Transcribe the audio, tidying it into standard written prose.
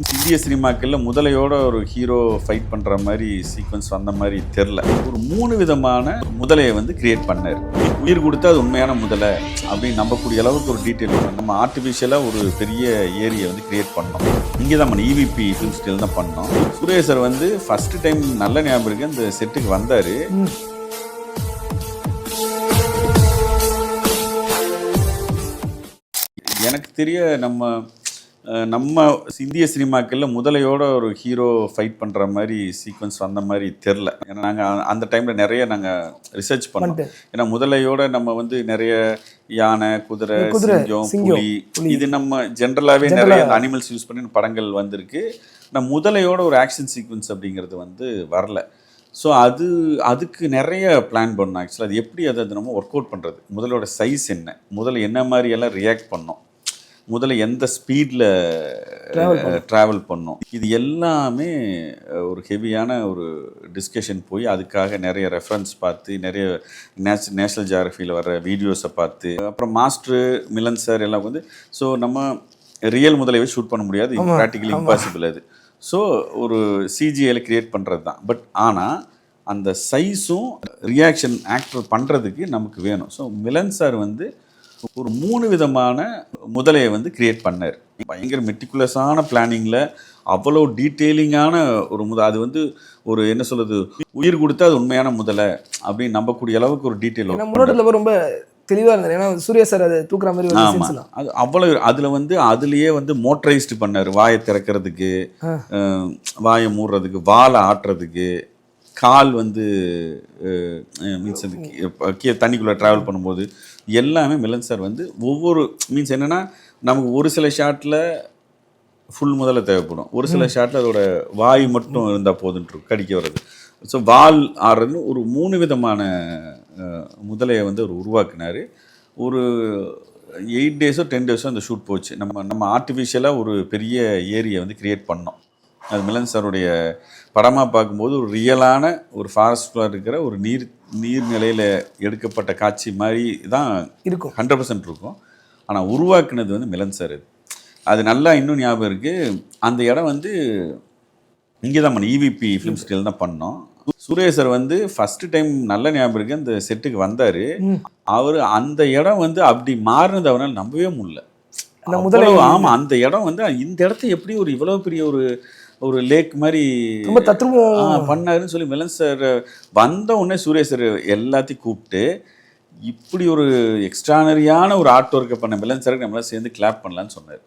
இந்திய சினிமாக்கள்ல முதலையோட ஒரு hero fight பண்ற மாதிரி சீக்வன்ஸ் வந்த மாதிரி தெரில. ஒரு 3 விதமான முதலையை வந்து கிரியேட் பண்ணாரு. உயிர் கொடுத்து அது உண்மையான முதலை அப்படின்னு நம்பக்கூடிய அளவுக்கு ஒரு டீட்டெயில் நம்ம ஆர்டிஃபிஷியலாக ஒரு பெரிய ஏரியை வந்து கிரியேட் பண்ணோம். இங்கே தான் நம்ம EVP ஃபிலிம் ஸ்டைல் தான் பண்ணோம். சுரேசர் வந்து ஃபர்ஸ்ட் டைம் நல்ல ஞாபகம் இருக்கு அந்த செட்டுக்கு வந்தார். எனக்கு தெரிய நம்ம இந்திய சினிமாக்களில் முதலையோட ஒரு ஹீரோ ஃபைட் பண்ணுற மாதிரி சீக்வன்ஸ் வந்த மாதிரி தெரில. ஏன்னா நாங்கள் அந்த டைமில் நிறைய நாங்கள் ரிசர்ச் பண்ணோம். ஏன்னா முதலையோட நம்ம வந்து நிறைய யானை, குதிரை, சிங்கம், புலி, இது நம்ம ஜென்ரலாகவே நிறைய அனிமல்ஸ் யூஸ் பண்ணி படங்கள் வந்திருக்கு. நம்ம முதலையோட ஒரு ஆக்ஷன் சீக்வன்ஸ் அப்படிங்கிறது வந்து வரல. ஸோ அதுக்கு நிறைய பிளான் பண்ணோம். ஆக்சுவலாக அது எப்படி அதை நம்ம ஒர்க் அவுட் பண்ணுறது, முதலோட சைஸ் என்ன, முதல்ல என்ன மாதிரியெல்லாம் ரியாக்ட் பண்ணோம், முதல்ல எந்த ஸ்பீடில் ட்ராவல் பண்ணோம், இது எல்லாமே ஒரு ஹெவியான ஒரு டிஸ்கஷன் போய் அதுக்காக நிறைய ரெஃபரன்ஸ் பார்த்து, நிறைய நேஷ்னல் ஜியோகிராஃபியில் வர வீடியோஸை பார்த்து, அப்புறம் மாஸ்டர் மிலன் சார் எல்லாம் வந்து ஸோ நம்ம ரியல் முதலையை ஷூட் பண்ண முடியாது, ப்ராக்டிகலி இம்பாசிபிள் அது. ஸோ ஒரு சிஜிஐயில் க்ரியேட் பண்ணுறது தான். பட் ஆனால் அந்த சைஸும் ரியாக்ஷன் ஆக்டர் பண்ணுறதுக்கு நமக்கு வேணும். ஸோ மிலன் சார் வந்து ஒரு 3 விதமான முதலையை வந்து கிரியேட் பண்ணார். பயங்கர மெட்டிகுலஸான பிளானிங்கில் அவ்வளோ டீட்டெயிலிங்கான ஒரு அது வந்து ஒரு என்ன சொல்கிறது, உயிர் கொடுத்தா அது உண்மையான முதலை அப்படின்னு நம்பக்கூடிய அளவுக்கு ஒரு டீட்டெயில் ரொம்ப தெளிவாக இருந்தது. ஏன்னா சூர்யா சார் அதை தூக்குற மாதிரி. ஆமாம், அது அவ்வளோ அதில் வந்து அதுலேயே வந்து மோட்டரைஸ்டு பண்ணார். வாயை திறக்கிறதுக்கு, வாயை மூடுறதுக்கு, வாழை ஆட்டுறதுக்கு, கால் வந்து மீன்ஸ் அது தண்ணிக்குள்ளே ட்ராவல் பண்ணும்போது எல்லாமே மிலன் சார் வந்து ஒவ்வொரு மீன்ஸ் என்னென்னா, நமக்கு ஒரு சில ஷாட்டில் ஃபுல் முதல்ல தேவைப்படும், ஒரு சில ஷாட்டில் அதோட வாய் மட்டும் இருந்தால் போதுன்ட்டு கடிக்க வர்றது. ஸோ வால் ஆடுறதுன்னு ஒரு 3 விதமான முதலையை வந்து அவர் உருவாக்குனார். ஒரு 8 டேஸோ 10 டேஸோ அந்த ஷூட் போச்சு. நம்ம ஆர்டிஃபிஷியலாக ஒரு பெரிய ஏரியை வந்து கிரியேட் பண்ணோம். அது மிலன் சாருடைய படமாக பார்க்கும்போது ஒரு ரியலான ஒரு ஃபாரஸ்ட்டில் இருக்கிற ஒரு நீர்நிலையில் எடுக்கப்பட்ட காட்சி மாதிரி தான் இருக்கும், 100% இருக்கும். ஆனால் உருவாக்குனது வந்து மிலன் சார். அது நல்லா இன்னும் ஞாபகம் இருக்குது. அந்த இடம் வந்து இங்கே தான் நம்ம EVP ஃபிலிம் ஸ்டைல் தான் பண்ணோம். சுரேசர் வந்து ஃபர்ஸ்ட் டைம் நல்ல ஞாபகம் இருக்கு அந்த செட்டுக்கு வந்தார். அவர் அந்த இடம் வந்து அப்படி மாறினது அவரால் நம்பவே முடியல. ஆமாம், அந்த இடம் வந்து இந்த இடத்த எப்படி ஒரு இவ்வளோ பெரிய ஒரு லேக் மாதிரி பண்ணாருன்னு சொல்லி மிலன் சார் வந்த உடனே சுரேசர் எல்லாத்தையும் கூப்பிட்டு இப்படி ஒரு எக்ஸ்ட்ரானரியான ஒரு ஆர்ட் ஒர்க்கை பண்ண மிலன் சாருக்கு நம்மளால் சேர்ந்து கிளாப் பண்ணலான்னு சொன்னார்.